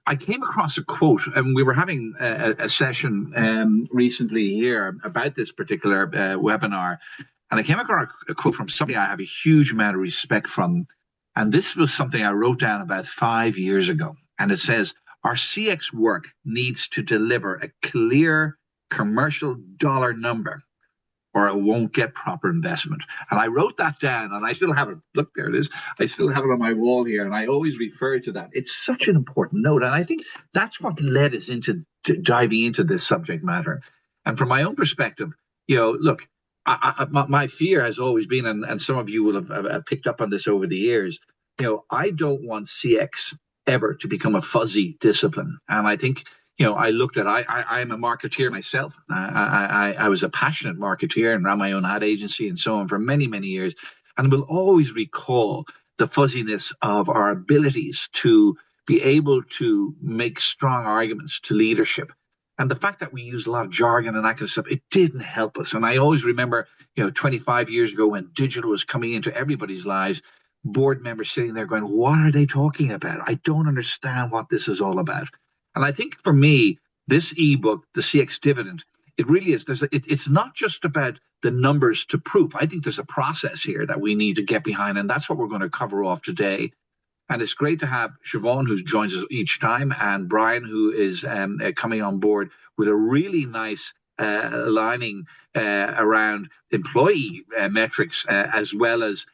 I came across a quote, and we were having a session recently here about this particular webinar, and I came across a quote from somebody I have a huge amount of respect from, and this was something I wrote down about 5 years ago, and it says, "Our CX work needs to deliver a clear commercial dollar number, or it won't get proper investment." And I wrote that down, and I still have it. Look, there it is. I still have it on my wall here, and I always refer to that. It's such an important note, and I think that's what led us into diving into this subject matter. And from my own perspective, look, my fear has always been, and some of you will have picked up on this over the years. I don't want CX ever to become a fuzzy discipline, and I think I looked at, I'm a marketeer myself. I was a passionate marketeer and ran my own ad agency and so on for many, many years. And will always recall the fuzziness of our abilities to be able to make strong arguments to leadership. And the fact that we used a lot of jargon and that kind of stuff, it didn't help us. And I always remember, 25 years ago when digital was coming into everybody's lives, board members sitting there going, what are they talking about? I don't understand what this is all about. And I think for me, this ebook, the CX Dividend, it really is. It's not just about the numbers to proof. I think there's a process here that we need to get behind, and that's what we're going to cover off today. And it's great to have Siobhan, who joins us each time, and Brian, who is coming on board with a really nice aligning around employee metrics, as well as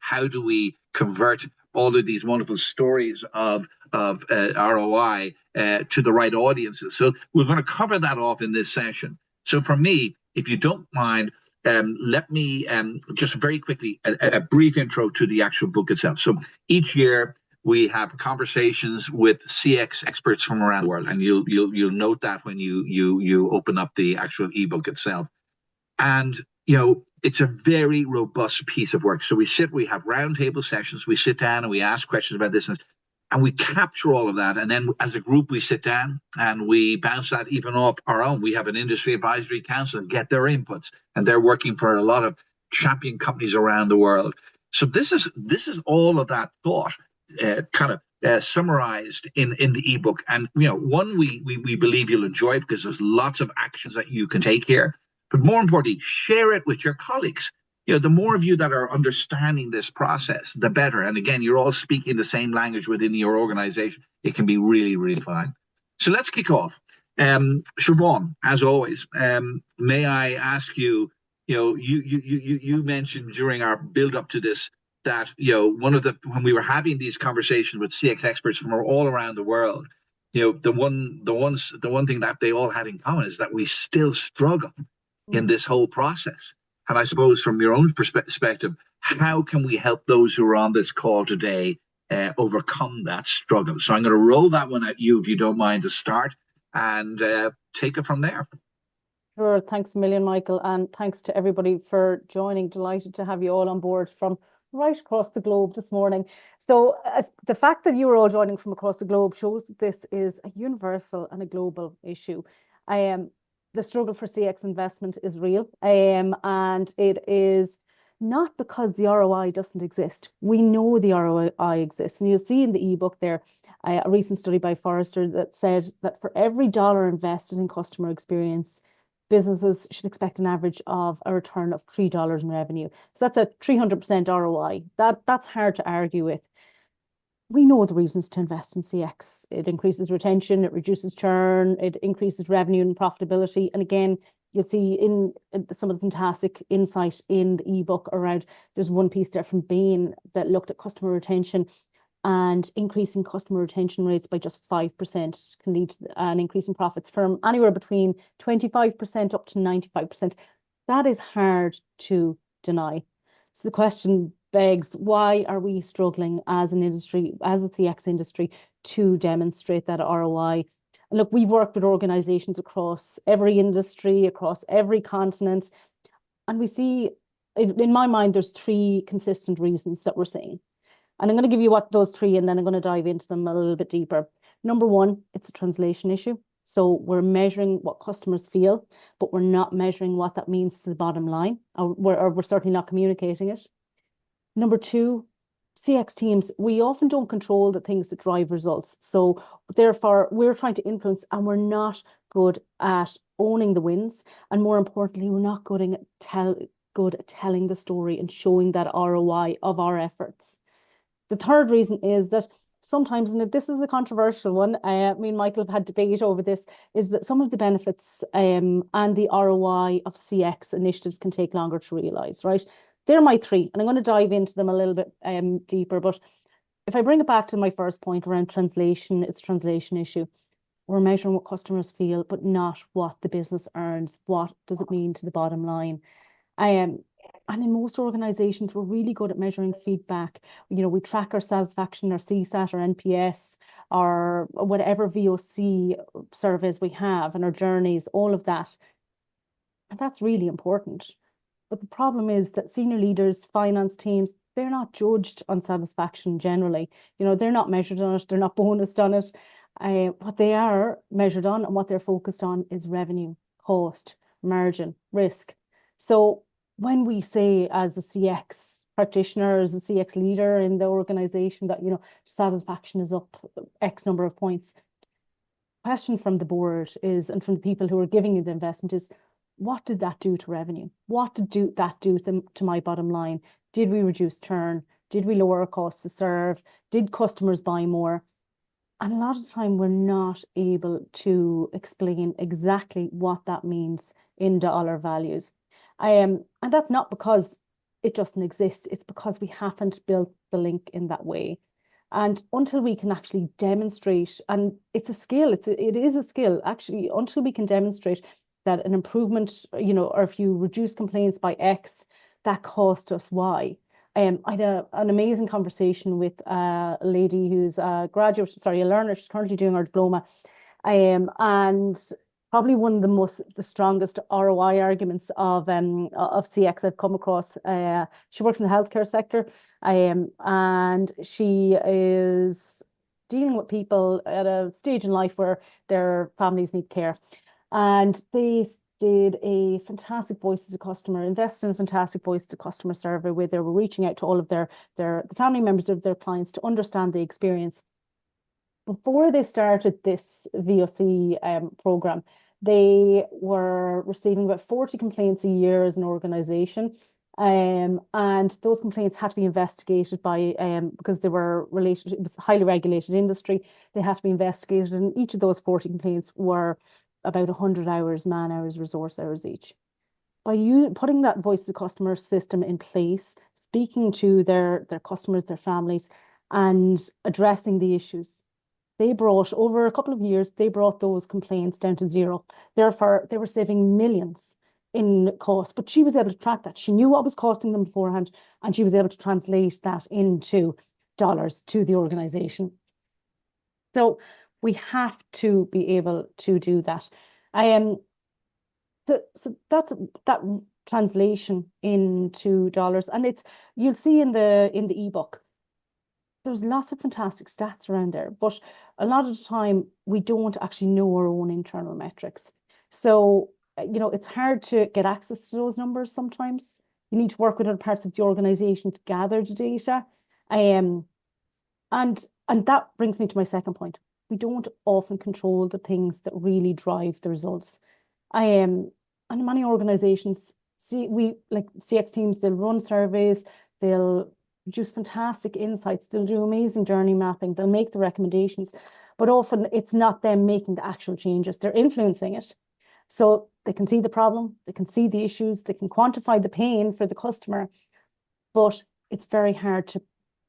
how do we convert all of these wonderful stories of ROI to the right audiences. So we're going to cover that off in this session. So for me, if you don't mind, let me just very quickly a brief intro to the actual book itself. So each year we have conversations with CX experts from around the world, and you'll note that when you open up the actual ebook itself. And it's a very robust piece of work. So we have roundtable sessions, we sit down and we ask questions about this, and we capture all of that. And then as a group, we sit down and we bounce that even off our own. We have an industry advisory council and get their inputs, and they're working for a lot of champion companies around the world. So this is all of that thought summarized in the ebook. And one, we believe you'll enjoy it because there's lots of actions that you can take here. But more importantly, share it with your colleagues. The more of you that are understanding this process, the better. And again, you're all speaking the same language within your organization. It can be really, really fine. So let's kick off. Siobhan, as always, may I ask you, you mentioned during our build up to this that, when we were having these conversations with CX experts from all around the world, the one thing that they all had in common is that we still struggle in this whole process. And I suppose from your own perspective, how can we help those who are on this call today overcome that struggle? So I'm going to roll that one at you, if you don't mind, to start, and take it from there. Sure. Thanks a million, Michael. And thanks to everybody for joining. Delighted to have you all on board from right across the globe this morning. So the fact that you are all joining from across the globe shows that this is a universal and a global issue. The struggle for CX investment is real, and it is not because the ROI doesn't exist. We know the ROI exists, and you'll see in the ebook there a recent study by Forrester that said that for every dollar invested in customer experience, businesses should expect an average of a return of $3 in revenue. So that's a 300% ROI. That's hard to argue with. We know the reasons to invest in CX. It increases retention, it reduces churn, it increases revenue and profitability. And again, you'll see in some of the fantastic insight in the ebook around, there's one piece there from Bain that looked at customer retention, and increasing customer retention rates by just 5% can lead to an increase in profits from anywhere between 25% up to 95%. That is hard to deny. So the question begs, why are we struggling as an industry, as a CX industry, to demonstrate that ROI? And look, we've worked with organizations across every industry, across every continent, and we see, in my mind, there's three consistent reasons that we're seeing. And I'm going to give you what those three, and then I'm going to dive into them a little bit deeper. Number one, it's a translation issue. So we're measuring what customers feel, but we're not measuring what that means to the bottom line, or we're certainly not communicating it. Number two, CX teams, we often don't control the things that drive results. So therefore, we're trying to influence, and we're not good at owning the wins. And more importantly, we're not good at telling the story and showing that ROI of our efforts. The third reason is that sometimes, and this is a controversial one, me and Michael have had debate over this, is that some of the benefits and the ROI of CX initiatives can take longer to realise, right? They're my three, and I'm going to dive into them a little bit deeper. But if I bring it back to my first point around translation, it's translation issue. We're measuring what customers feel, but not what the business earns. What does it mean to the bottom line? And in most organizations, we're really good at measuring feedback. We track our satisfaction, our CSAT, our NPS, our whatever VOC surveys we have, and our journeys, all of that. And that's really important. But the problem is that senior leaders, finance teams, they're not judged on satisfaction generally. They're not measured on it, they're not bonused on it. What they are measured on and what they're focused on is revenue, cost, margin, risk. So when we say as a CX practitioner, as a CX leader in the organization that, satisfaction is up X number of points, question from the board is, and from the people who are giving you the investment is, what did that do to revenue? What did that do to my bottom line? Did we reduce churn? Did we lower our cost to serve? Did customers buy more? And a lot of the time, we're not able to explain exactly what that means in dollar values. And that's not because it doesn't exist. It's because we haven't built the link in that way. And until we can actually demonstrate, and it's a skill, it is a skill, actually, until we can demonstrate that an improvement, or if you reduce complaints by X, that cost us Y. I had an amazing conversation with a lady who's a learner. She's currently doing her diploma. And probably one of the strongest ROI arguments of CX I've come across. She works in the healthcare sector, and she is dealing with people at a stage in life where their families need care. And they did a fantastic voice as a customer, invested in a fantastic voice as a customer survey where they were reaching out to all of the family members of their clients to understand the experience. Before they started this VOC program, they were receiving about 40 complaints a year as an organization. And those complaints had to be investigated by because they were related, it was a highly regulated industry. They had to be investigated, and each of those 40 complaints were about 100 hours, man hours, resource hours each. By you putting that voice of the customer system in place, speaking to their customers, their families, and addressing the issues, they brought, over a couple of years, they brought those complaints down to zero. Therefore, they were saving millions in cost, but she was able to track that. She knew what was costing them beforehand, and she was able to translate that into dollars to the organization. So we have to be able to do that. So that's that translation into dollars, and you'll see in the eBook. There's lots of fantastic stats around there, but a lot of the time we don't actually know our own internal metrics. So it's hard to get access to those numbers sometimes. You need to work with other parts of the organization to gather the data. And that brings me to my second point. We don't often control the things that really drive the results. And many organizations, like CX teams, they'll run surveys, they'll produce fantastic insights, they'll do amazing journey mapping, they'll make the recommendations, but often it's not them making the actual changes, they're influencing it. So they can see the problem, they can see the issues, they can quantify the pain for the customer, but it's very hard to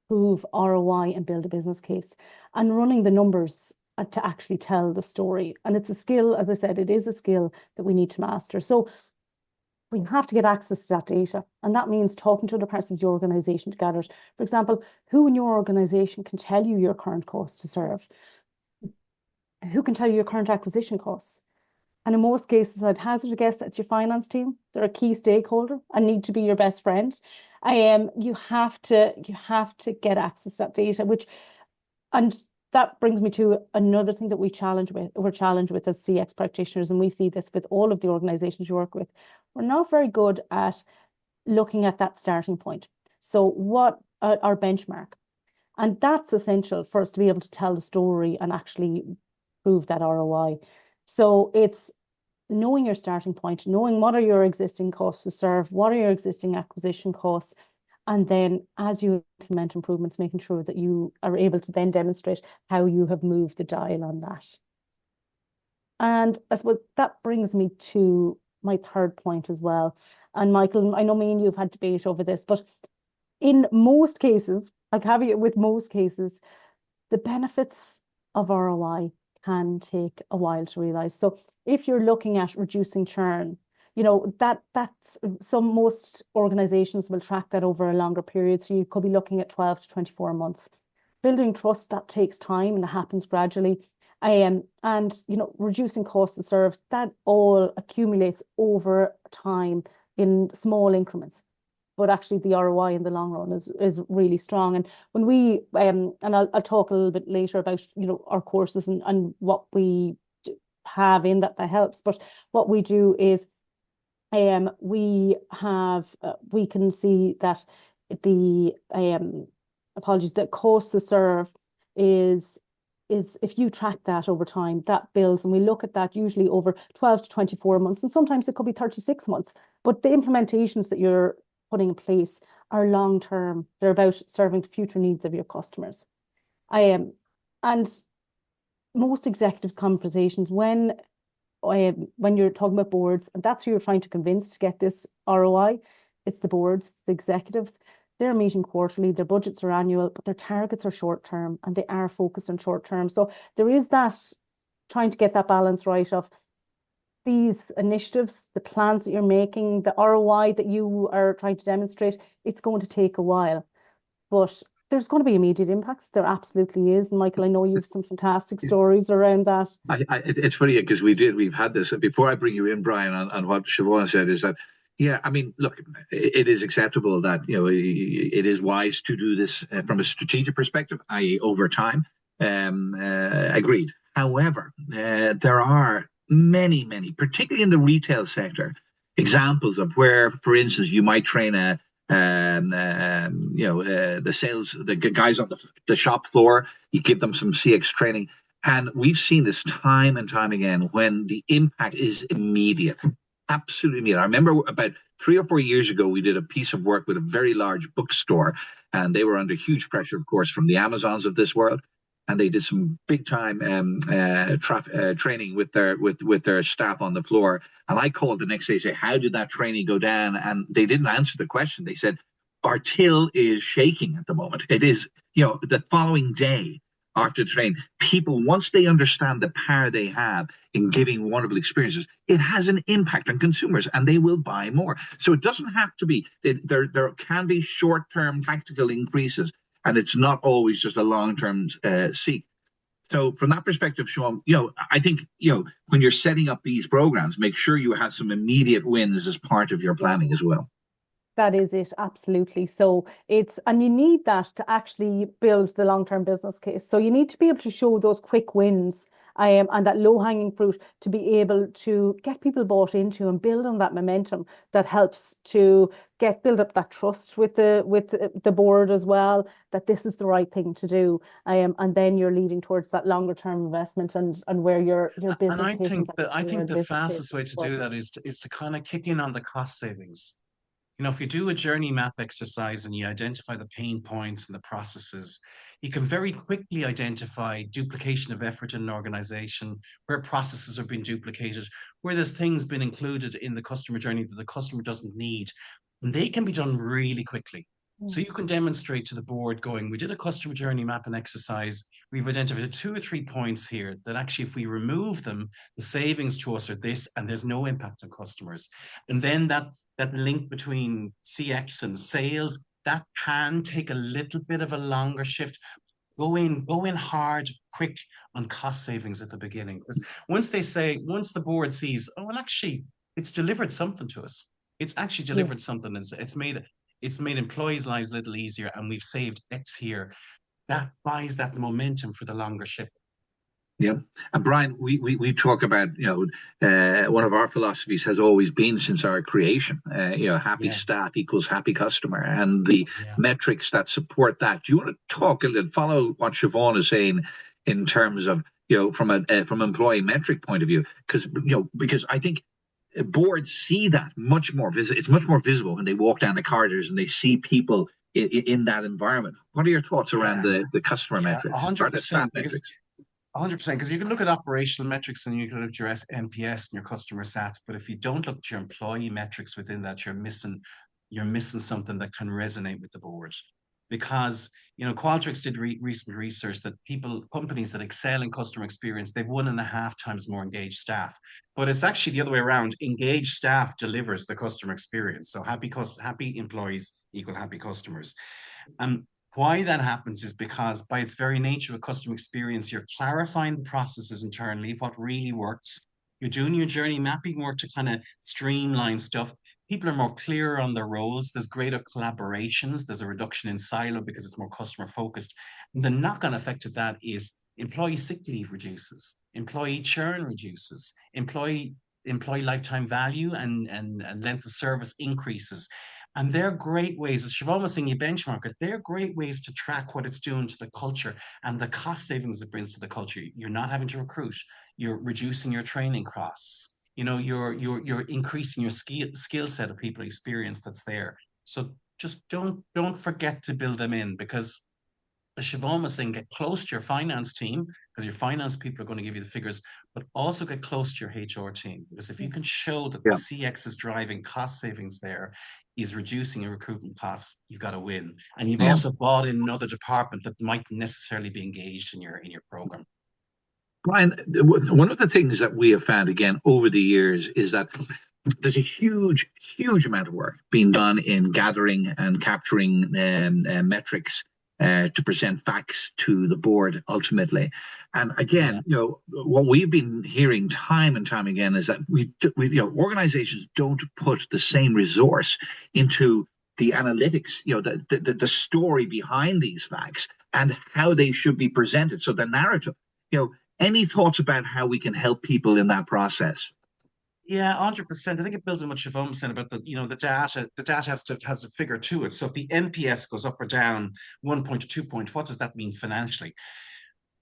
prove ROI and build a business case, and running the numbers to actually tell the story. And it's a skill, as I said, it is a skill that we need to master. So we have to get access to that data. And that means talking to other parts of the organization to gather it. For example, who in your organization can tell you your current cost to serve? Who can tell you your current acquisition costs? And in most cases, I'd hazard a guess that's your finance team. They're a key stakeholder and need to be your best friend. You have to get access to that data, and that brings me to another thing that we're challenged with as CX practitioners, and we see this with all of the organizations we work with. We're not very good at looking at that starting point. So what our benchmark. And that's essential for us to be able to tell the story and actually prove that ROI. So it's knowing your starting point, knowing what are your existing costs to serve, what are your existing acquisition costs, and then as you implement improvements, making sure that you are able to then demonstrate how you have moved the dial on that. And I suppose that brings me to my third point as well. And Michael, I know me and you've had debate over this, but in most cases, I caveat with most cases, the benefits of ROI can take a while to realize. So if you're looking at reducing churn, that's most organizations will track that over a longer period. So you could be looking at 12 to 24 months. Building trust, that takes time and it happens gradually. And reducing cost of service, that all accumulates over time in small increments. But actually the ROI in the long run is really strong. And when we and I'll talk a little bit later about our courses and what we have in that helps. But what we do is we can see that the the cost to serve is if you track that over time, that builds, and we look at that usually over 12 to 24 months, and sometimes it could be 36 months. But the implementations that you're putting in place are long term. They're about serving the future needs of your customers. And most executives' conversations when you're talking about boards, and that's who you're trying to convince to get this ROI, it's the boards, the executives. They're meeting quarterly, their budgets are annual, but their targets are short term and they are focused on short term. So there is that trying to get that balance right of these initiatives, the plans that you're making, the ROI that you are trying to demonstrate. It's going to take a while, but there's going to be immediate impacts. There absolutely is. And Michael, I know you have some fantastic stories around that. It's funny because we've had this before. I bring you in, Brian, on what Siobhan said is that, yeah, I mean, look, it is acceptable that, it is wise to do this from a strategic perspective, i.e. over time. Agreed. However, there are many, particularly in the retail sector, examples of where, for instance, you might train the guys on the shop floor, you give them some CX training. And we've seen this time and time again when the impact is immediate, absolutely immediate. I remember about 3 or 4 years ago, we did a piece of work with a very large bookstore, and they were under huge pressure, of course, from the Amazons of this world. And they did some big time training with their staff on the floor. And I called the next day, say, how did that training go down? And they didn't answer the question. They said, our till is shaking at the moment. It is, the following day after the training, people, once they understand the power they have in giving wonderful experiences, it has an impact on consumers and they will buy more. So it doesn't have to be, there can be short-term tactical increases, and it's not always just a long-term seek. So from that perspective, Sean, I think, when you're setting up these programs, make sure you have some immediate wins as part of your planning as well. That is it, absolutely. So and you need that to actually build the long-term business case. So you need to be able to show those quick wins and that low-hanging fruit to be able to get people bought into and build on that momentum that helps to build up that trust with the board as well, that this is the right thing to do. And then you're leading towards that longer-term investment and where your business. And I think the fastest way to do that is to kind of kick in on the cost savings. If you do a journey map exercise and you identify the pain points and the processes, you can very quickly identify duplication of effort in an organization, where processes have been duplicated, where there's things been included in the customer journey that the customer doesn't need. And they can be done really quickly. So you can demonstrate to the board going, we did a customer journey mapping exercise. We've identified 2 or 3 points here that actually, if we remove them, the savings to us are this, and there's no impact on customers. And then that link between CX and sales, that can take a little bit of a longer shift. Go in hard, quick on cost savings at the beginning. Because once the board sees, oh, well, actually, it's delivered something to us. It's actually delivered something, and it's made employees' lives a little easier, and we've saved X here. That buys that momentum for the longer ship. Yeah. And Brian, we talk about, one of our philosophies has always been since our creation, happy Yeah, staff equals happy customer, and the yeah. metrics that support that. Do you want to talk a little, follow what Siobhan is saying in terms of, from from employee metric point of view? Because I think boards see that much more visible. It's much more visible when they walk down the corridors and they see people in that environment. What are your thoughts around Yeah, the customer yeah, metrics or the staff 100%. Because metrics? 100%, because you can look at operational metrics and you can look at your NPS and your customer sats, but if you don't look at your employee metrics within that, you're missing something that can resonate with the board. Because Qualtrics did recent research that companies that excel in customer experience, they've 1.5 times more engaged staff. But it's actually the other way around. Engaged staff delivers the customer experience. So happy employees equal happy customers. And why that happens is because by its very nature of customer experience, you're clarifying the processes internally, what really works. You're doing your journey mapping work to kind of streamline stuff. People are more clear on their roles. There's greater collaborations. There's a reduction in silo because it's more customer focused. And the knock-on effect of that is employee sick leave reduces, employee churn reduces, employee lifetime value and length of service increases. And they're great ways, as Siobhan was saying, you benchmark it, they're great ways to track what it's doing to the culture and the cost savings it brings to the culture. You're not having to recruit, you're reducing your training costs. You're increasing your skill set of people experience that's there. So just don't forget to build them in, because as Siobhan was saying, get close to your finance team because your finance people are going to give you the figures, but also get close to your HR team. Because if you can show that the Yeah. CX is driving cost savings there, is reducing your recruitment costs, you've got to win. And you've Yeah. also bought in another department that might necessarily be engaged in your program. Brian, one of the things that we have found again over the years is that there's a huge, huge amount of work being done in gathering and capturing metrics to present facts to the board ultimately. And Yeah, again, what we've been hearing time and time again is that organizations don't put the same resource into the analytics, the story behind these facts and how they should be presented. So the narrative, any thoughts about how we can help people in that process? Yeah, 100%. I think it builds on what Siobhan said about the data. The data has a figure to it. So if the NPS goes up or down 1 point to 2 point, what does that mean financially?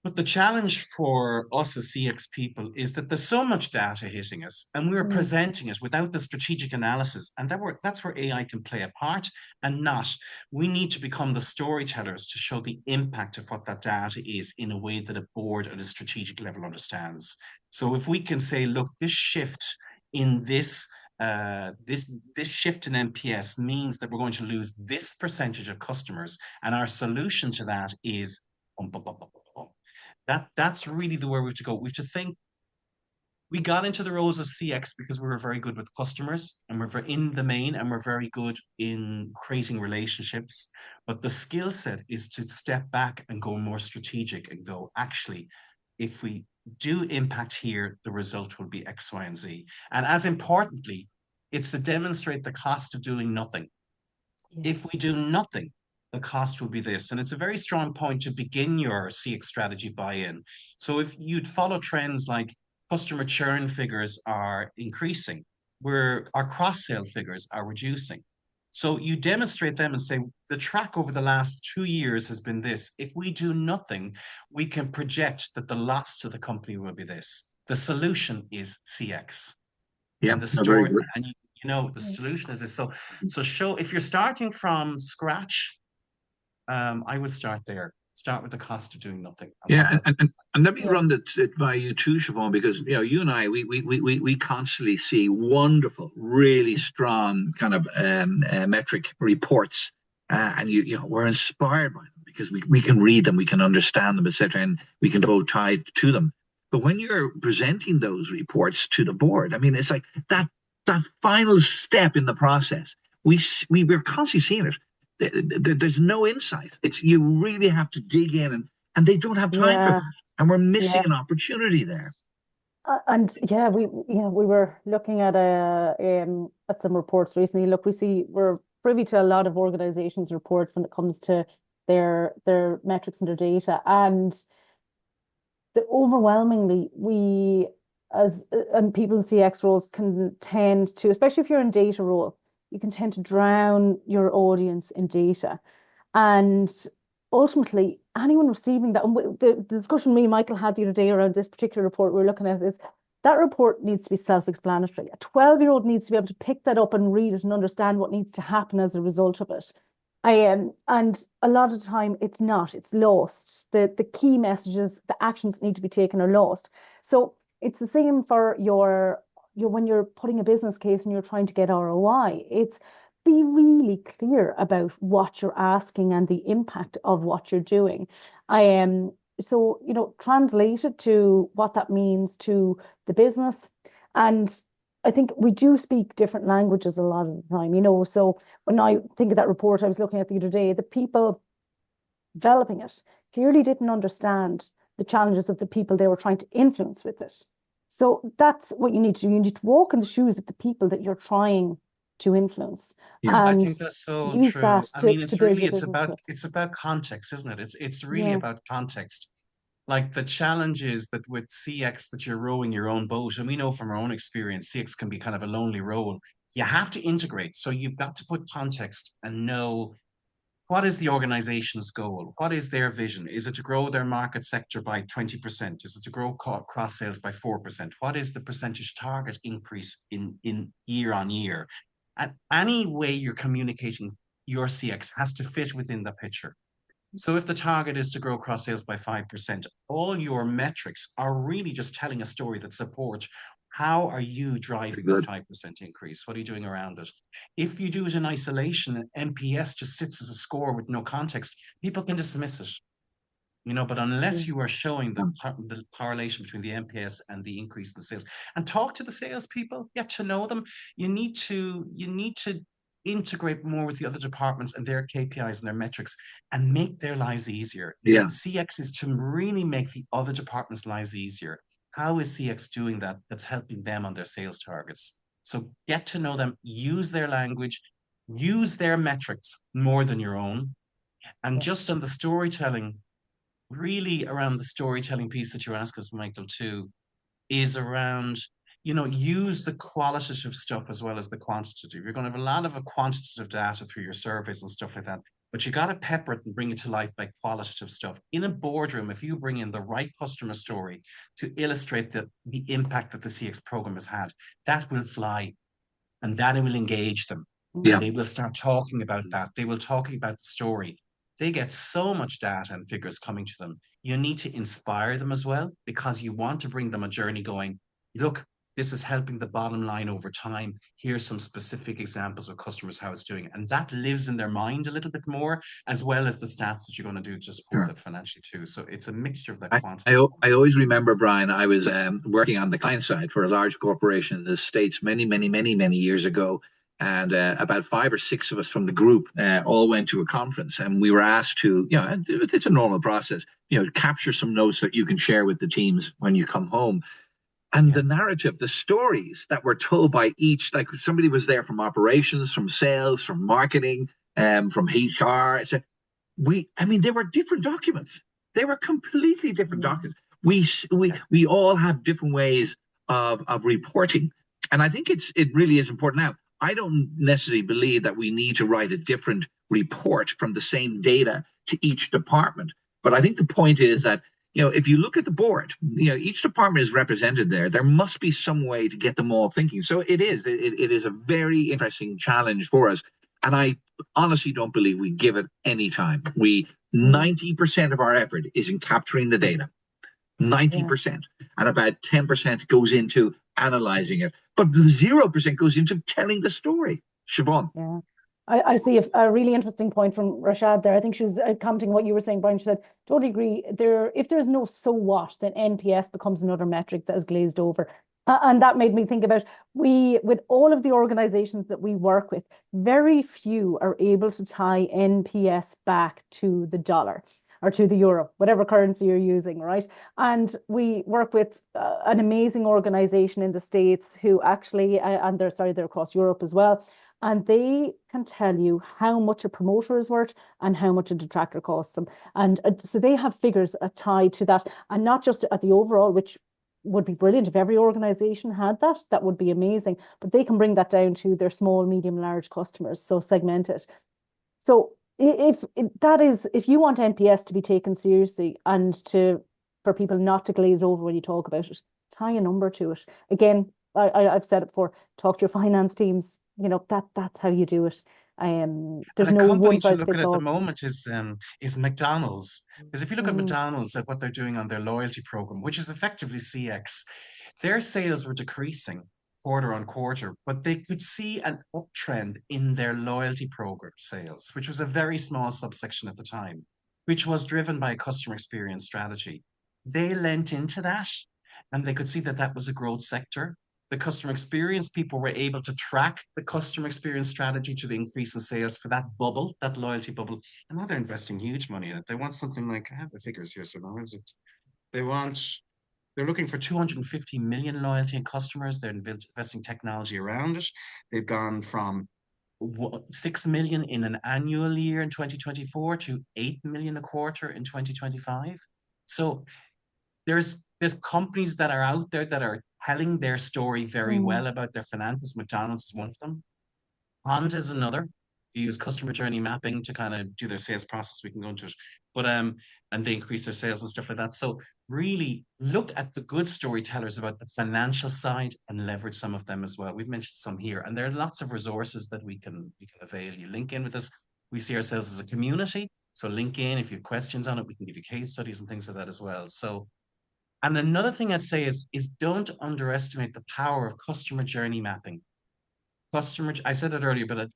But the challenge for us as CX people is that there's so much data hitting us, and we're Mm. presenting it without the strategic analysis, and that's where AI can play a part, and not. We need to become the storytellers to show the impact of what that data is in a way that a board at a strategic level understands. So if we can say, look, this shift in this shift in NPS means that we're going to lose this percentage of customers, and our solution to that is bum, bum, bum, bum, bum, bum. That's really the way we have to go. We have to think. We got into the roles of CX because we were very good with customers and we're very in the main and we're very good in creating relationships. But the skill set is to step back and go more strategic and go, actually, if we do impact here, the result will be X, Y, and Z. And as importantly, it's to demonstrate the cost of doing nothing. If Yes. we do nothing, the cost will be this. And it's a very strong point to begin your CX strategy buy-in. So if you'd follow trends like customer churn figures are increasing, where our cross-sale figures are reducing. So you demonstrate them and say, the track over the last 2 years has been this. If we do nothing, we can project that the loss to the company will be this. The solution is CX. Yeah, And the no, very story, good. and the Yeah. solution is this. So show if you're starting from scratch, I would start there. Start with the cost of doing nothing and what Yeah, that looks and let me Yeah. run it by you too, Siobhan, because you and I we constantly see wonderful, really strong kind of metric reports, and we're inspired by them because we can read them, we can understand them, etc., and we can devote time to them. But when you're presenting those reports to the board, I mean, it's like that final step in the process. We're constantly seeing it. There's no insight. It's you really have to dig in and they don't have time for Yeah. that. And we're missing Yeah. an opportunity there. And yeah, we were looking at some reports recently. Look, we're privy to a lot of organizations' reports when it comes to their metrics and their data. And overwhelmingly, we as and people in CX roles can tend to, especially if you're in data role, you can tend to drown your audience in data. And ultimately, anyone receiving that, and the discussion me and Michael had the other day around this particular report we're looking at is that report needs to be self-explanatory. A 12-year-old needs to be able to pick that up and read it and understand what needs to happen as a result of it. And a lot of the time it's not, it's lost. The key messages, the actions that need to be taken are lost. So it's the same for your when you're putting a business case and you're trying to get ROI. It's be really clear about what you're asking and the impact of what you're doing. I am so translate it to what that means to the business. And I think we do speak different languages a lot of the time, So when I think of that report I was looking at the other day, the people developing it clearly didn't understand the challenges of the people they were trying to influence with it. So that's what you need to do. You need to walk in the shoes of the people that you're trying to influence. Yeah, I And think that's so use true. that I mean, to build your it's business about with. context, isn't it? It's really Yeah. about context. Like the challenge is that with CX that you're rowing your own boat, and we know from our own experience, CX can be kind of a lonely role. You have to integrate. So you've got to put context and know what is the organization's goal? What is their vision? Is it to grow their market sector by 20%? Is it to grow cross sales by 4%? What is the percentage target increase in year on year? And any way you're communicating your CX has to fit within the picture. So if the target is to grow cross sales by 5%, all your metrics are really just telling a story that supports how are you driving the 5% increase? What are you doing around it? If you do it in isolation, NPS just sits as a score with no context, people can dismiss it. But unless you are showing the correlation between the NPS and the increase in sales, and talk to the salespeople, get to know them, you need to integrate more with the other departments and their KPIs and their metrics and make their lives easier. Yeah. CX is to really make the other departments' lives easier. How is CX doing that? That's helping them on their sales targets. So get to know them, use their language, use their metrics more than your own. And just on the storytelling, really around the storytelling piece that you asked us, Michael, too, is around, use the qualitative stuff as well as the quantitative. You're going to have a lot of quantitative data through your surveys and stuff like that, but you got to pepper it and bring it to life by qualitative stuff. In a boardroom, if you bring in the right customer story to illustrate the impact that the CX program has had, that will fly and that will engage them. Yeah. And they will start talking about that. They will talk about the story. They get so much data and figures coming to them. You need to inspire them as well, because you want to bring them a journey going, look, this is helping the bottom line over time. Here's some specific examples of customers, how it's doing. And that lives in their mind a little bit more, as well as the stats that you're going to do to support that financially too. So it's a mixture of that quantity. I always remember, Brian, I was working on the client side for a large corporation in the States many years ago. And about 5 or 6 of us from the group all went to a conference, and we were asked to, it's a normal process, capture some notes that you can share with the teams when you come home. And the narrative, the stories that were told by each, like somebody was there from operations, from sales, from marketing, from HR. They were different documents. They were completely different documents. We all have different ways of reporting. And I think it really is important. Now, I don't necessarily believe that we need to write a different report from the same data to each department. But I think the point is that, if you look at the board, each department is represented there. There must be some way to get them all thinking. So it is a very interesting challenge for us. And I honestly don't believe we give it any time. 90% of our effort is in capturing the data. 90%. And about 10% goes into analyzing it. But the 0% goes into telling the story. Siobhan. Yeah. I see a really interesting point from Rashad there. I think she was commenting what you were saying, Brian. She said, totally agree. If there's no so what, then NPS becomes another metric that is glazed over. And that made me think about, with all of the organizations that we work with, very few are able to tie NPS back to the dollar or to the euro, whatever currency you're using, right? And we work with an amazing organization in the States who actually, they're across Europe as well. and they can tell you how much a promoter is worth and how much a detractor costs them. And so they have figures tied to that, and not just at the overall, which would be brilliant if every organization had that. That would be amazing. But they can bring that down to their small, medium, large customers. So segment it. So if you want NPS to be taken seriously and for people not to glaze over when you talk about it, tie a number to it. Again, I've said it before, talk to your finance teams. That's how you do it. There's no one size fits all. A company to look at the moment is McDonald's. Because if you look at McDonald's, at what they're doing on their loyalty program, which is effectively CX, their sales were decreasing quarter on quarter, but they could see an uptrend in their loyalty program sales, which was a very small subsection at the time, which was driven by a customer experience strategy. They lent into that, and they could see that that was a growth sector. The customer experience people were able to track the customer experience strategy to the increase in sales for that bubble, that loyalty bubble. And now they're investing huge money in it. They want something like, I have the figures here, so now is it? They're looking for 250 million loyalty customers. They're investing technology around it. They've gone from 6 million in an annual year in 2024 to 8 million a quarter in 2025. So there's companies that are out there that are telling their story very well about their finances. McDonald's is one of them. Honda is another. They use customer journey mapping to kind of do their sales process. We can go into it, but and they increase their sales and stuff like that. So really look at the good storytellers about the financial side and leverage some of them as well. We've mentioned some here, and there are lots of resources that we can avail. You link in with us. We see ourselves as a community, so link in if you have questions on it. We can give you case studies and things like that as well. So. And another thing I'd say is don't underestimate the power of customer journey mapping. I said it earlier, but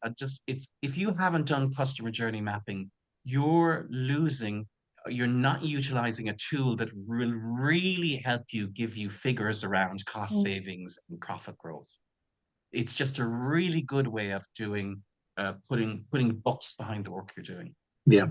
if you haven't done customer journey mapping, you're not utilizing a tool that will really help you give you figures around cost savings and profit growth. It's just a really good way of doing putting bucks behind the work you're doing. Yeah.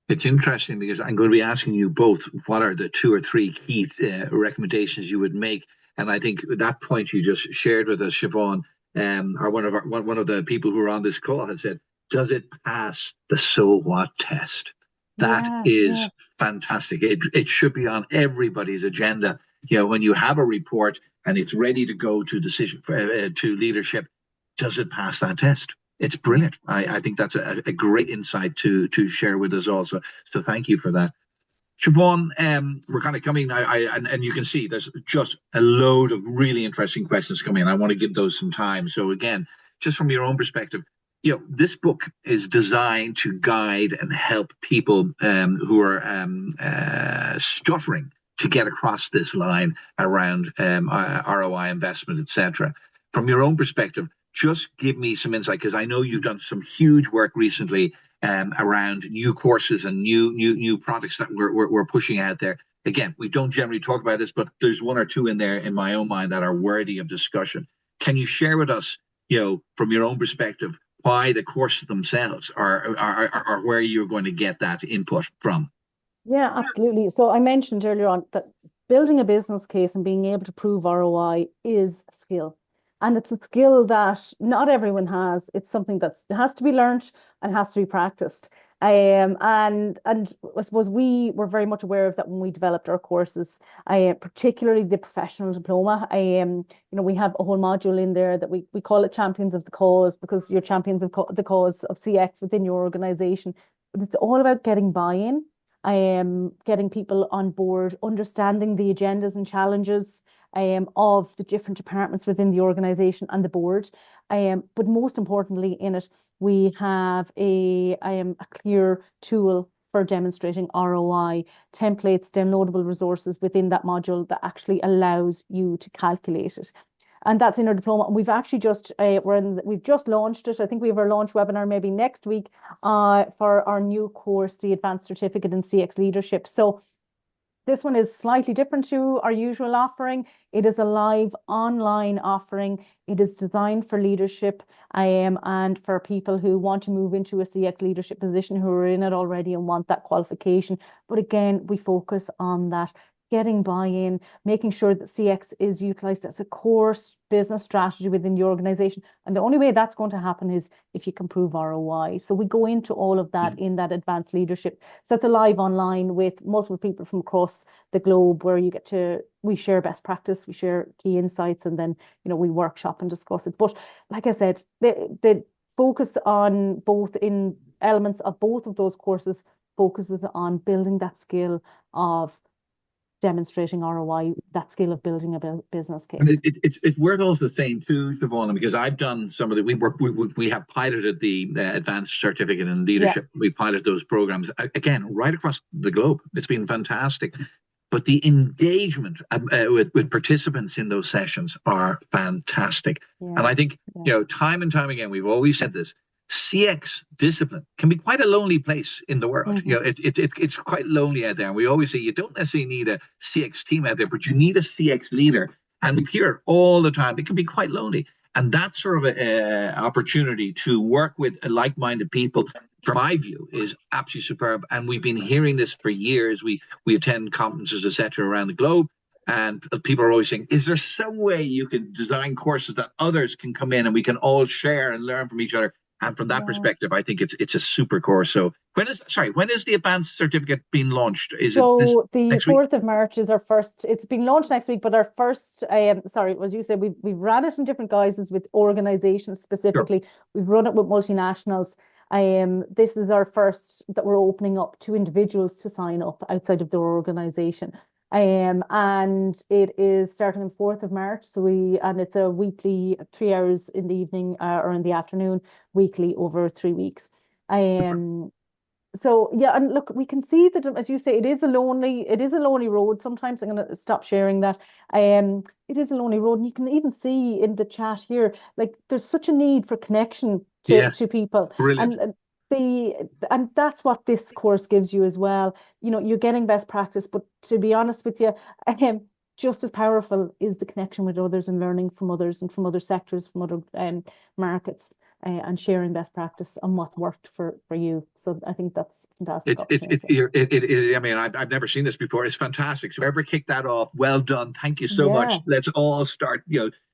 It's interesting because I'm going to be asking you both what are the 2 or 3 key recommendations you would make. And I think that point you just shared with us, Siobhan, or one of the people who are on this call had said, does it pass the so what test? That is fantastic. It should be on everybody's agenda. When you have a report and it's ready to go to decision to leadership, does it pass that test? It's brilliant. I think that's a great insight to share with us also. So thank you for that. Siobhan, we're kind of coming, and you can see there's just a load of really interesting questions coming in. I want to give those some time. So again, just from your own perspective, this book is designed to guide and help people who are stuttering to get across this line around ROI investment, etc. From your own perspective, just give me some insight, because I know you've done some huge work recently around new courses and new products that we're pushing out there. Again, we don't generally talk about this, but there's 1 or 2 in there in my own mind that are worthy of discussion. Can you share with us, from your own perspective, why the courses themselves are where you're going to get that input from? Yeah, absolutely. So I mentioned earlier on that building a business case and being able to prove ROI is a skill. And it's a skill that not everyone has. It's something it has to be learned and has to be practiced. And I suppose we were very much aware of that when we developed our courses, particularly the professional diploma. We have a whole module in there that we call it Champions of the Cause, because you're champions of the cause of CX within your organization. But it's all about getting buy-in. Getting people on board, understanding the agendas and challenges of the different departments within the organization and the board. But most importantly in it, we have a clear tool for demonstrating ROI, templates, downloadable resources within that module that actually allows you to calculate it. And that's in our diploma. And we've actually we've just launched it. I think we have our launch webinar maybe next week for our new course, the Advanced Certificate in CX Leadership. So this one is slightly different to our usual offering. It is a live online offering. It is designed for leadership and for people who want to move into a CX leadership position, who are in it already and want that qualification. But again, we focus on that getting buy-in, making sure that CX is utilized as a core business strategy within the organization. And the only way that's going to happen is if you can prove ROI. So we go into all of that in that advanced leadership. So it's live online with multiple people from across the globe, where we share best practice, we share key insights, and then, we workshop and discuss it. But like I said, the focus on both in elements of both of those courses focuses on building that skill of demonstrating ROI, that skill of building a business case. And it's worth also saying too, Siobhan, because I've done some of the, we have piloted the advanced certificate in leadership. Yeah. We've piloted those programs, again, right across the globe. It's been fantastic. But the engagement with participants in those sessions are fantastic. Yeah. And I think, time and time again, we've always said this, CX discipline can be quite a lonely place in the world. It's quite lonely out there. And we always say you don't necessarily need a CX team out there, but you need a CX leader. And we hear it all the time. It can be quite lonely. And that sort of opportunity to work with like-minded people, from my view, is absolutely superb. And we've been hearing this for years. We attend conferences, etc., around the globe. And people are always saying, is there some way you can design courses that others can come in and we can all share and learn from each other? And from that perspective, I think it's a super course. So when is the advanced certificate being launched? The 4th of March is our first. It's been launched next week, but our first, as you said, we've ran it in different guises with organizations specifically. Sure. We've run it with multinationals. This is our first that we're opening up to individuals to sign up outside of their organization. And it is starting on 4th of March. And it's a weekly 3 hours in the evening or in the afternoon, weekly over 3 weeks. So yeah, and look, we can see that, as you say, it is a lonely road. Sometimes I'm going to stop sharing that. It is a lonely road. And you can even see in the chat here, like there's such a need for connection to people. Brilliant. And that's what this course gives you as well. You're getting best practice, but to be honest with you, just as powerful is the connection with others and learning from others and from other sectors, from other markets, and sharing best practice on what's worked for you. So I think that's fantastic. I mean, I've never seen this before. It's fantastic. So whoever kicked that off, well done. Thank you so much. Let's all start,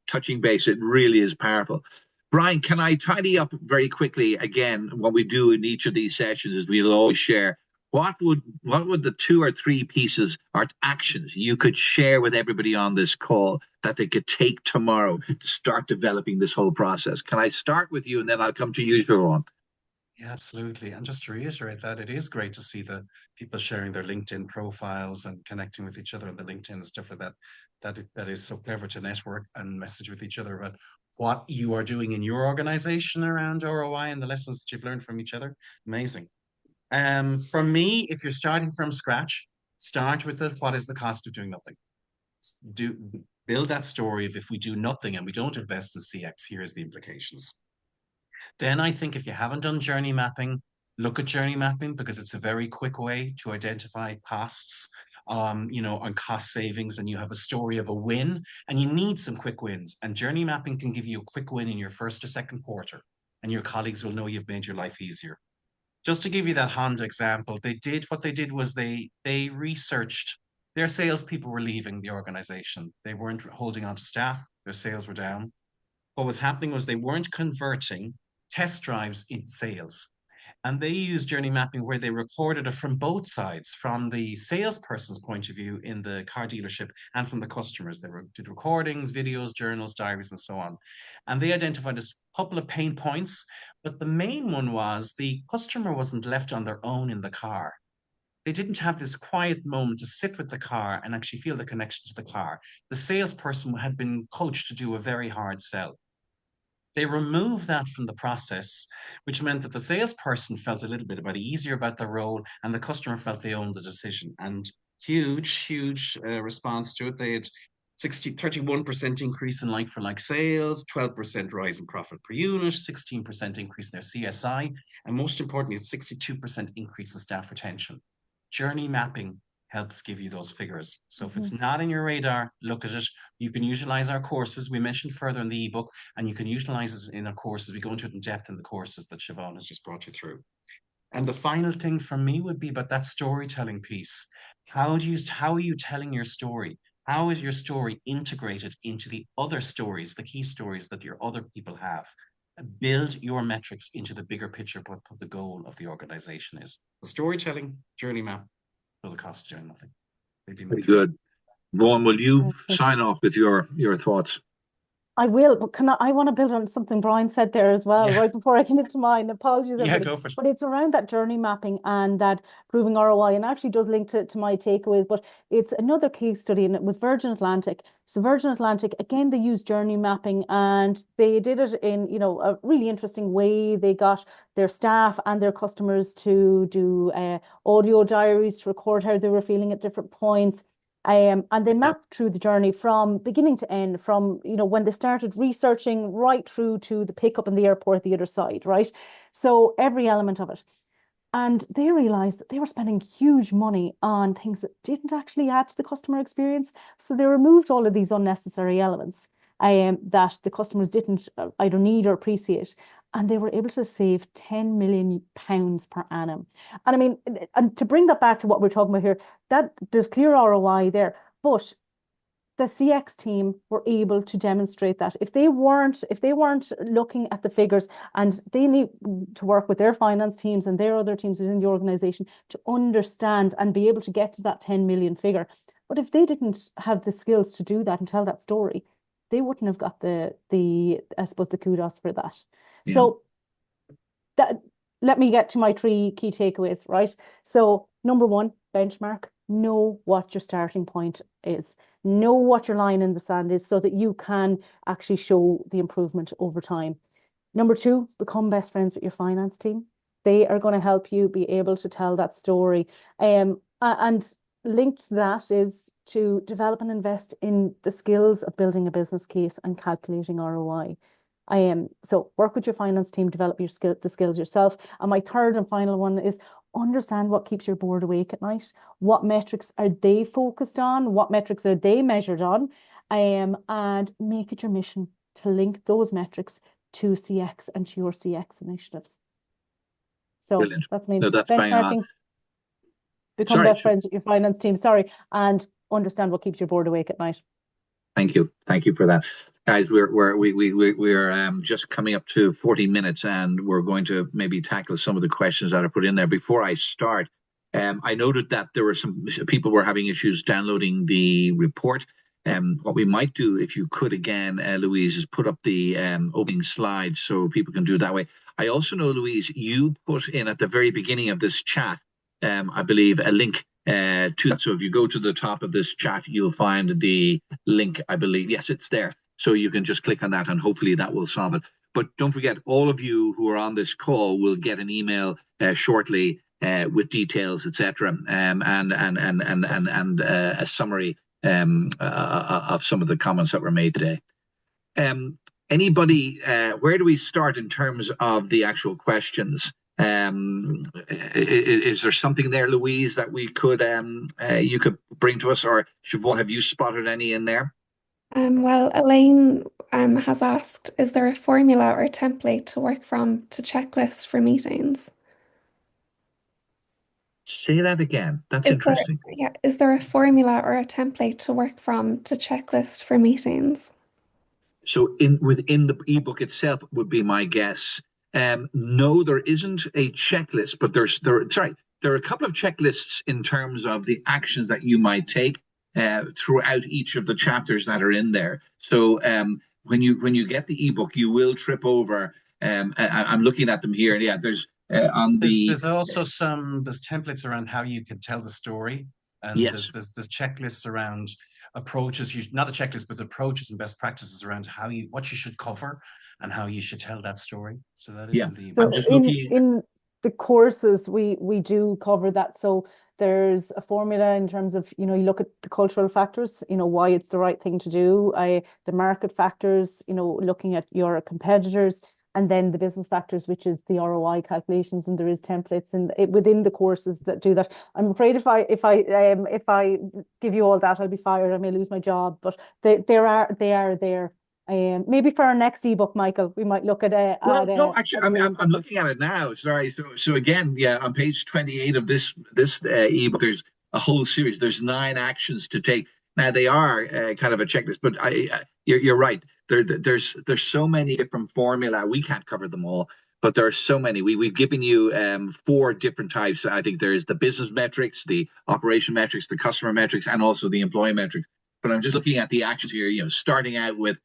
touching base. It really is powerful. Brian, can I tidy up very quickly again? What we do in each of these sessions is we'll always share what would the 2 or 3 pieces or actions you could share with everybody on this call that they could take tomorrow to start developing this whole process. Can I start with you and then I'll come to you, Siobhan? Yeah, absolutely. And just to reiterate that, it is great to see the people sharing their LinkedIn profiles and connecting with each other on the LinkedIn and stuff like that. That is so clever to network and message with each other about what you are doing in your organization around ROI and the lessons that you've learned from each other. Amazing. For me, if you're starting from scratch, start with what is the cost of doing nothing? Build that story of if we do nothing and we don't invest in CX, here's the implications. Then I think if you haven't done journey mapping, look at journey mapping, because it's a very quick way to identify costs, on cost savings, and you have a story of a win, and you need some quick wins. And journey mapping can give you a quick win in your first or second quarter, and your colleagues will know you've made your life easier. Just to give you that Honda example, what they did was they researched. Their salespeople were leaving the organization. They weren't holding on to staff. Their sales were down. What was happening was they weren't converting test drives into sales. And they used journey mapping where they recorded it from both sides, from the salesperson's point of view in the car dealership and from the customers. They did recordings, videos, journals, diaries, and so on. And they identified a couple of pain points, but the main one was the customer wasn't left on their own in the car. They didn't have this quiet moment to sit with the car and actually feel the connection to the car. The salesperson had been coached to do a very hard sell. They removed that from the process, which meant that the salesperson felt a little bit easier about their role, and the customer felt they owned the decision. And huge response to it. They had 31% increase in like-for-like sales, 12% rise in profit per unit, 16% increase in their CSI, and most importantly, it's 62% increase in staff retention. Journey mapping helps give you those figures. So if it's not in your radar, look at it. You can utilize our courses. We mentioned further in the ebook, and you can utilize it in our courses. We go into it in depth in the courses that Siobhan has just brought you through. And the final thing for me would be about that storytelling piece. How are you telling your story? How is your story integrated into the other stories, the key stories that your other people have? Build your metrics into the bigger picture, what the goal of the organization is. The storytelling, journey map, or the cost of doing nothing. Very good. Vaughan, will you sign off with your thoughts? I will, but I want to build on something Brian said there as well, right before I get into mine. Apologies, everybody. Go for it. But it's around that journey mapping and that proving ROI, and actually does link to my takeaways. But it's another case study, and it was Virgin Atlantic. So Virgin Atlantic, again, they used journey mapping, and they did it in, a really interesting way. They got their staff and their customers to do audio diaries to record how they were feeling at different points. And they mapped through the journey from beginning to end, from when they started researching right through to the pickup in the airport the other side, right? So every element of it. And they realized that they were spending huge money on things that didn't actually add to the customer experience. So they removed all of these unnecessary elements that the customers didn't either need or appreciate. And they were able to save £10 million per annum. And I mean, and to bring that back to what we're talking about here, that there's clear ROI there, but the CX team were able to demonstrate that if they weren't looking at the figures, and they need to work with their finance teams and their other teams within the organization to understand and be able to get to that 10 million figure. But if they didn't have the skills to do that and tell that story, they wouldn't have got the I suppose the kudos for that. Yeah. So that, let me get to my 3 key takeaways, right? So number 1, benchmark. Know what your starting point is. Know what your line in the sand is so that you can actually show the improvement over time. Number 2, become best friends with your finance team. They are going to help you be able to tell that story. And linked to that is to develop and invest in the skills of building a business case and calculating ROI. So work with your finance team, develop the skills yourself. And my 3rd and final one is understand what keeps your board awake at night. What metrics are they focused on? What metrics are they measured on? And make it your mission to link those metrics to CX and to your CX initiatives. So Brilliant. That's me. No, that's benchmarking, become best friends with your finance team, and understand what keeps your board awake at night. Thank you. Thank you for that. Guys, we're just coming up to 40 minutes, and we're going to maybe tackle some of the questions that are put in there. Before I start, I noted that there were some people were having issues downloading the report. What we might do, if you could again, Louise, is put up the opening slides so people can do it that way. I also know, Louise, you put in at the very beginning of this chat, I believe, a link to that. So if you go to the top of this chat, you'll find the link, I believe. Yes, it's there. So you can just click on that, and hopefully that will solve it. But don't forget, all of you who are on this call will get an email shortly with details, etc., and a summary of some of the comments that were made today. Anybody, where do we start in terms of the actual questions? Is there something there, Louise, that we could you could bring to us, or Siobhan, have you spotted any in there? Well, Elaine has asked, is there a formula or a template to work from to checklist for meetings? Say that again. That's interesting. Is there a formula or a template to work from to checklist for meetings? So within the ebook itself would be my guess. No, there isn't a checklist, but there are a couple of checklists in terms of the actions that you might take throughout each of the chapters that are in there. So when you get the ebook, you will trip over. I'm looking at them here. Yeah, there's there's also there's templates around how you can tell the story, and yes. there's checklists around approaches. Not a checklist, but approaches and best practices around what you should cover and how you should tell that story. So that is in the. So I'm just in the courses we do cover that. So there's a formula in terms of, you look at the cultural factors, why it's the right thing to do, the market factors, looking at your competitors, and then the business factors, which is the ROI calculations, and there is templates within the courses that do that. I'm afraid if I give you all that, I'll be fired. I may lose my job, but they are there. Maybe for our next ebook, Michael, we might look at no, actually, I'm looking at it now. Sorry. So again, yeah, on page 28 of this ebook, there's a whole series. There's 9 actions to take. Now they are kind of a checklist, but you're right. There's so many different formula. We can't cover them all, but there are so many. We've given you 4 different types. I think there's the business metrics, the operation metrics, the customer metrics, and also the employee metrics. But I'm just looking at the actions here. Starting out with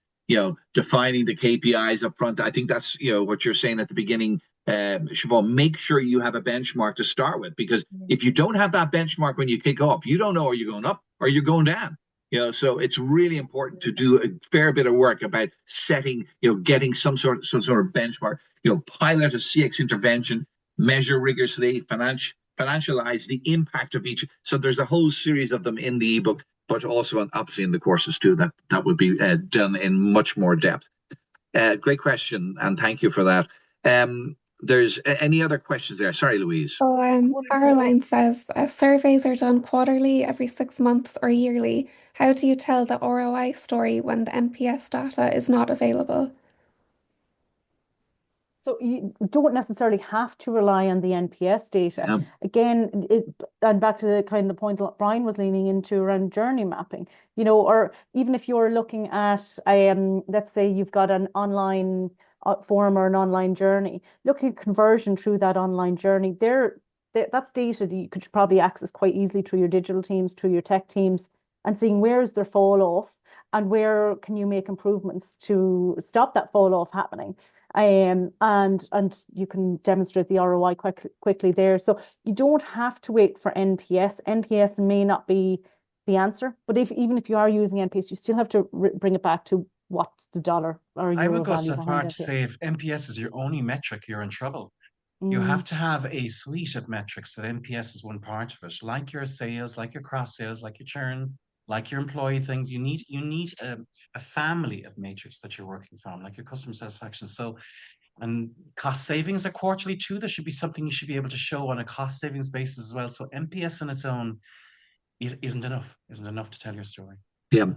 defining the KPIs up front. I think that's what you're saying at the beginning. Siobhan, make sure you have a benchmark to start with, because if you don't have that benchmark when you kick off, you don't know are you going up or you're going down. So it's really important to do a fair bit of work about setting, getting some sort of benchmark. Pilot a CX intervention, measure rigorously, financialize the impact of each. So there's a whole series of them in the ebook, but also obviously in the courses too. That would be done in much more depth. Great question, and thank you for that. There's any other questions there? Sorry, Louise. Caroline says surveys are done quarterly, every 6 months, or yearly. How do you tell the ROI story when the NPS data is not available? So you don't necessarily have to rely on the NPS data. Yeah. Again, and back to the kind of point that Brian was leaning into around journey mapping, or even if you're looking at, let's say you've got an online form or an online journey, looking at conversion through that online journey, that's data that you could probably access quite easily through your digital teams, through your tech teams, and seeing where's their fall off and where can you make improvements to stop that fall off happening. And you can demonstrate the ROI quickly there. So you don't have to wait for NPS. NPS may not be the answer, but even if you are using NPS, you still have to bring it back to what's the dollar or euro I would go value so far behind to say if NPS is your only metric, you're in trouble. You Mm. have to have a suite of metrics that NPS is one part of it, like your sales, like your cross sales, like your churn, like your employee things. You need a family of metrics that you're working from, like your customer satisfaction. So, and cost savings are quarterly too. There should be something you should be able to show on a cost savings basis as well. So NPS on its own isn't enough to tell your story. Yeah.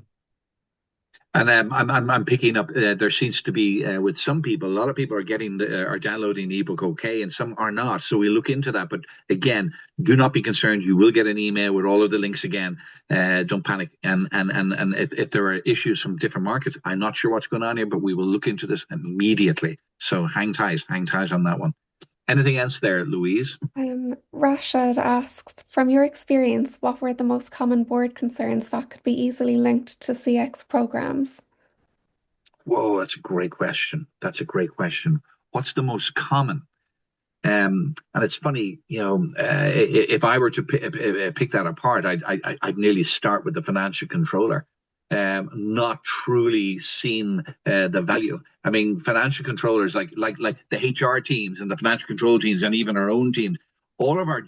And I'm picking up. There seems to be with some people, a lot of people are are downloading the ebook okay, and some are not. So we look into that. But again, do not be concerned. You will get an email with all of the links again. Don't panic. And if there are issues from different markets, I'm not sure what's going on here, but we will look into this immediately. So hang tight on that one. Anything else there, Louise? Rashad asks, from your experience, what were the most common board concerns that could be easily linked to CX programs? Whoa, that's a great question. What's the most common? And it's funny, if I were to pick that apart, I'd nearly start with the financial controller. Not truly seen the value. I mean, financial controllers like the HR teams and the financial control teams and even our own teams, all of our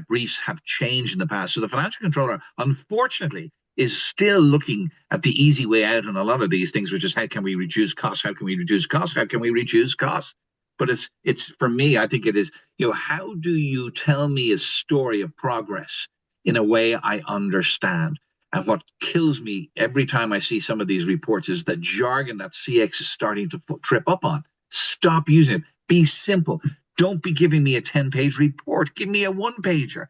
briefs have changed in the past. So the financial controller, unfortunately, is still looking at the easy way out on a lot of these things, which is how can we reduce costs? How can we reduce costs? How can we reduce costs? But it's for me, I think it is, how do you tell me a story of progress in a way I understand? And what kills me every time I see some of these reports is the jargon that CX is starting to trip up on. Stop using it. Be simple. Don't be giving me a 10-page report. Give me a 1-pager.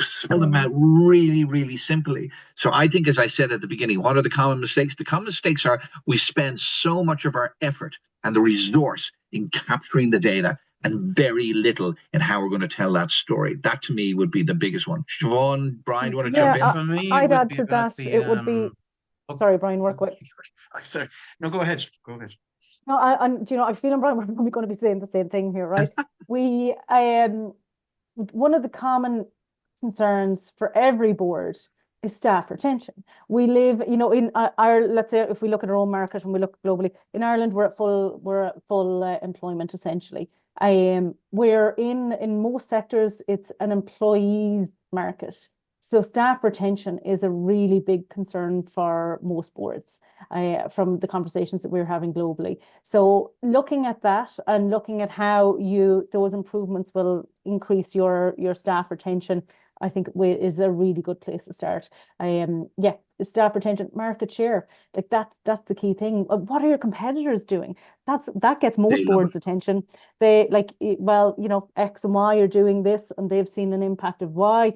Spell them out really, really simply. So I think, as I said at the beginning, what are the common mistakes? The common mistakes are we spend so much of our effort and the resource in capturing the data and very little in how we're going to tell that story. That to me would be the biggest one. Siobhan, Brian, do you want to jump in? For me, I'd add to that. It would be. Sorry, Brian, work with. Sorry, no, go ahead. No, I feel, Brian, we're probably going to be saying the same thing here, right? We, one of the common concerns for every board is staff retention. We live, in our, let's say, if we look at our own market and we look globally, in Ireland, we're at full employment essentially. We're in most sectors, it's an employees market. So staff retention is a really big concern for most boards from the conversations that we're having globally. So looking at that and looking at how those improvements will increase your staff retention, I think is a really good place to start. staff retention, market share. Like that's the key thing. What are your competitors doing? That gets most boards' attention. They like, well, X and Y are doing this and they've seen an impact of Y,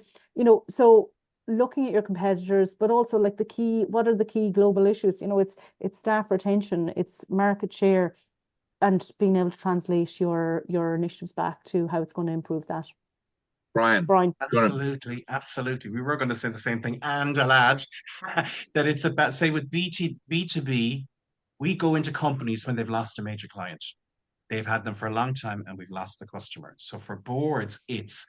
so looking at your competitors, but also like what are the key global issues? It's staff retention, it's market share, and being able to translate your initiatives back to how it's going to improve that. Brian. Absolutely. We were going to say the same thing, and I'll add that it's about, say, with B2B, we go into companies when they've lost a major client. They've had them for a long time and we've lost the customer. So for boards, it's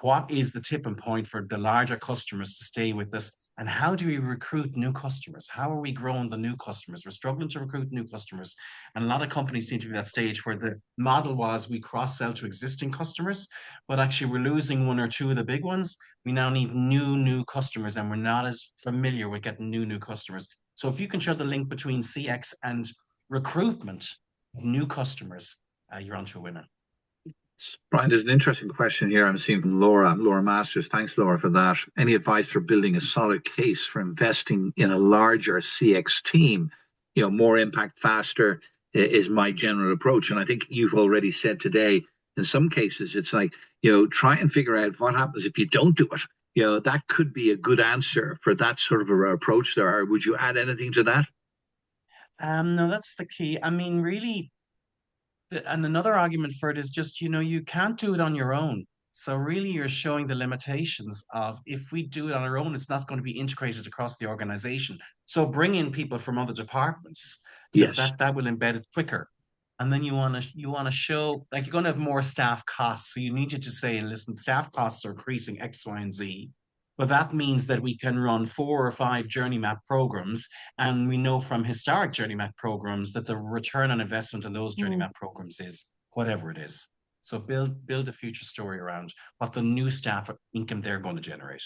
what is the tipping point for the larger customers to stay with us? And how do we recruit new customers? How are we growing the new customers? We're struggling to recruit new customers. And a lot of companies seem to be at that stage where the model was we cross-sell to existing customers, but actually we're losing one or two of the big ones. We now need new customers, and we're not as familiar with getting new customers. So if you can show the link between CX and recruitment of new customers, you're onto a winner. Brian, there's an interesting question here I'm seeing from Laura Masters. Thanks, Laura, for that. Any advice for building a solid case for investing in a larger CX team? More impact faster is my general approach. And I think you've already said today, in some cases, it's like, try and figure out what happens if you don't do it. That could be a good answer for that sort of a approach there. Or would you add anything to that? No, that's the key. I mean, really, and another argument for it is just, you can't do it on your own. So really you're showing the limitations of, if we do it on our own, it's not going to be integrated across the organization. So bring in people from other departments, because that will embed it quicker. And then you want to show, like, you're going to have more staff costs. So you need to say, listen, staff costs are increasing X, Y, and Z. But that means that we can run 4 or 5 journey map programs. And we know from historic journey map programs that the return on investment in those journey map programs is whatever it is. So build a future story around what the new staff income they're going to generate.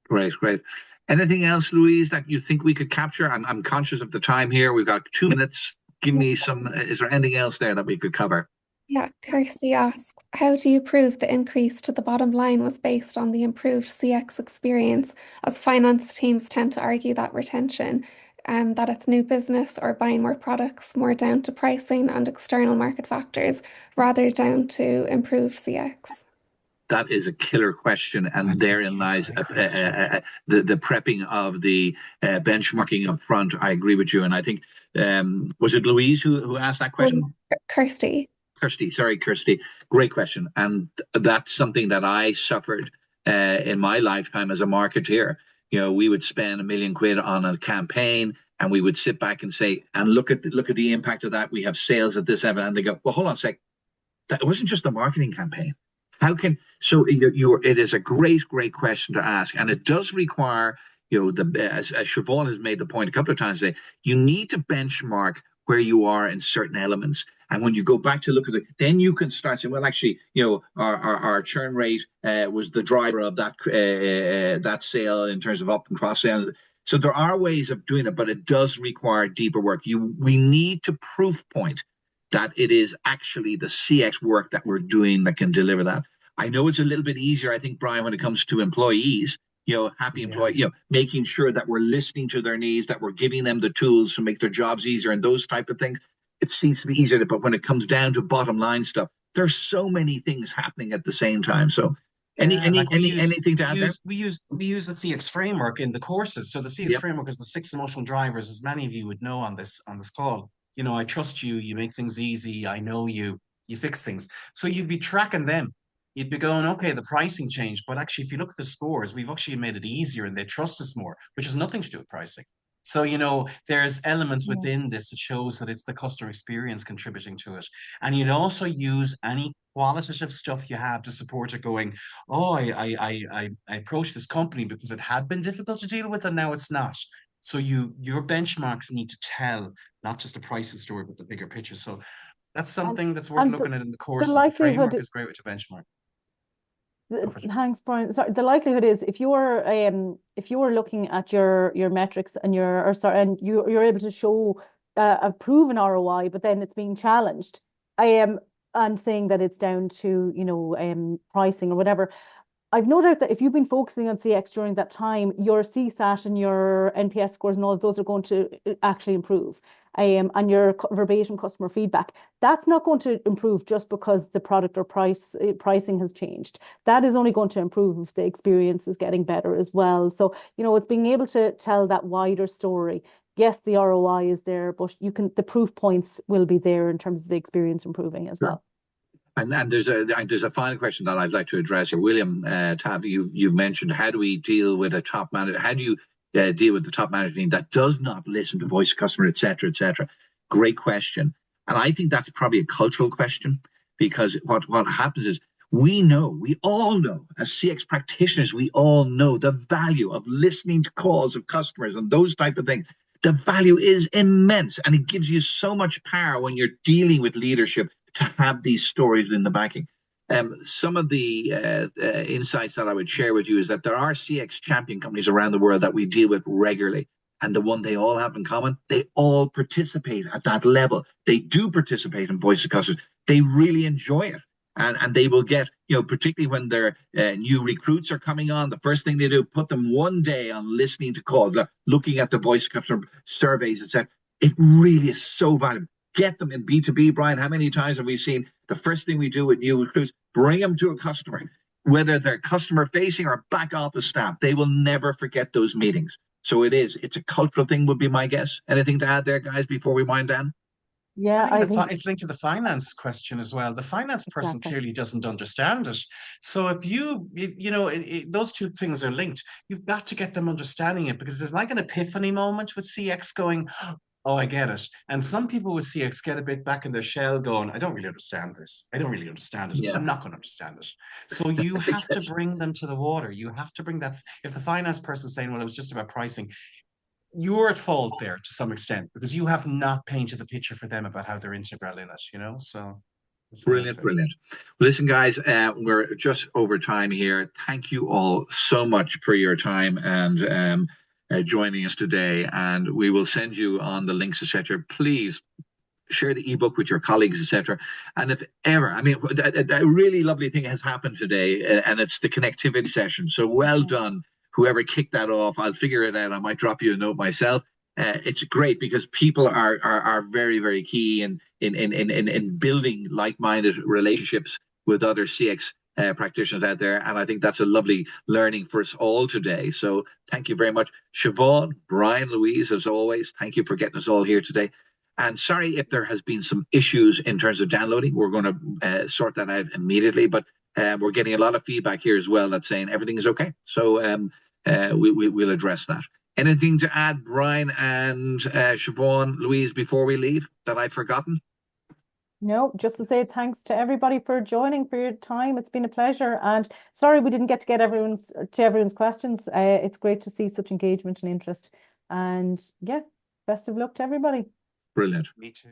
Great. Anything else, Louise, that you think we could capture? I'm conscious of the time here. We've got 2 minutes. Give me some, is there anything else there that we could cover? Yeah, Kirsty asks, how do you prove the increase to the bottom line was based on the improved CX experience, as finance teams tend to argue that retention, that it's new business or buying more products, more down to pricing and external market factors, rather down to improved CX? That is a killer question, and therein lies the prepping of the benchmarking up front. I agree with you, and I think, was it Louise who asked that question? Kirsty. Kirsty. Great question. And that's something that I suffered in my lifetime as a marketeer. We would spend £1 million on a campaign, and we would sit back and say, and look at the impact of that. We have sales at this level, and they go, well, hold on a sec. That wasn't just a marketing campaign. It is a great question to ask, and it does require, as Siobhan has made the point a couple of times today, you need to benchmark where you are in certain elements. And when you go back to look at it, then you can start saying, well, actually, our churn rate was the driver of that sale in terms of up and cross sale. So there are ways of doing it, but it does require deeper work. We need to proof point that it is actually the CX work that we're doing that can deliver that. I know it's a little bit easier, I think, Brian, when it comes to employees. Happy employee, making sure that we're listening to their needs, that we're giving them the tools to make their jobs easier and those type of things. It seems to be easier, but when it comes down to bottom line stuff, there's so many things happening at the same time. So anything to add there? We use the CX framework in the courses. So the CX framework is the 6 emotional drivers, as many of you would know on this call. I trust you, you make things easy, I know you fix things. So you'd be tracking them. You'd be going, okay, the pricing changed, but actually, if you look at the scores, we've actually made it easier and they trust us more, which has nothing to do with pricing. So, there's elements within this that shows that it's the customer experience contributing to it. And you'd also use any qualitative stuff you have to support it, going, oh, I approached this company because it had been difficult to deal with and now it's not. So your benchmarks need to tell not just the pricing story, but the bigger picture. So that's something that's worth looking at in the course. The framework is great to benchmark. Thanks, Brian. Sorry, the likelihood is if you were looking at your metrics and you're able to show a proven ROI, but then it's being challenged, and saying that it's down to pricing or whatever, I've no doubt that if you've been focusing on CX during that time, your CSAT and your NPS scores and all of those are going to actually improve. And your verbatim customer feedback, that's not going to improve just because the product or pricing has changed. That is only going to improve if the experience is getting better as well. So, it's being able to tell that wider story. Yes, the ROI is there, but the proof points will be there in terms of the experience improving as well. And there's a final question that I'd like to address here. William, Tav, you've mentioned, how do we deal with a top manager? How do you deal with the top management team that does not listen to voice of customer, et cetera, et cetera? Great question. And I think that's probably a cultural question, because what happens is we all know, as CX practitioners, we all know the value of listening to calls of customers and those type of things. The value is immense, and it gives you so much power when you're dealing with leadership to have these stories in the backing. Some of the insights that I would share with you is that there are CX champion companies around the world that we deal with regularly. And the one they all have in common, they all participate at that level. They do participate in voice of customers. They really enjoy it. And they will get, particularly when their new recruits are coming on, the first thing they do, put them one day on listening to calls, looking at the voice of customer surveys, etc. It really is so valuable. Get them in B2B, Brian. How many times have we seen the first thing we do with new recruits, bring them to a customer, whether they're customer facing or back office staff, they will never forget those meetings. So it's a cultural thing would be my guess. Anything to add there, guys, before we wind down? Yeah, I think it's linked to the finance question as well. The finance person clearly doesn't understand it. So if those two things are linked, you've got to get them understanding it, because there's like an epiphany moment with CX going, oh, I get it. And some people with CX get a bit back in their shell going, I don't really understand this. I don't really understand it. Yeah. I'm not going to understand it. So you have to bring them to the water. You have to bring that. If the finance person's saying, well, it was just about pricing, you're at fault there to some extent, because you have not painted the picture for them about how they're integral in it, so. Brilliant. Listen, guys, we're just over time here. Thank you all so much for your time and joining us today. And we will send you on the links, etc. Please share the ebook with your colleagues, etc. And if ever, a really lovely thing has happened today, and it's the connectivity session. So well done, whoever kicked that off. I'll figure it out. I might drop you a note myself. It's great because people are very, very key in building like-minded relationships with other CX practitioners out there. And I think that's a lovely learning for us all today. So thank you very much. Siobhan, Brian, Louise, as always, thank you for getting us all here today. And sorry if there has been some issues in terms of downloading. We're going to sort that out immediately. But we're getting a lot of feedback here as well that's saying everything is okay. So we'll address that. Anything to add, Brian and Siobhan, Louise, before we leave that I've forgotten? No, just to say thanks to everybody for joining, for your time. It's been a pleasure. And sorry we didn't get to everyone's questions. It's great to see such engagement and interest. And yeah, best of luck to everybody. Brilliant. Me too.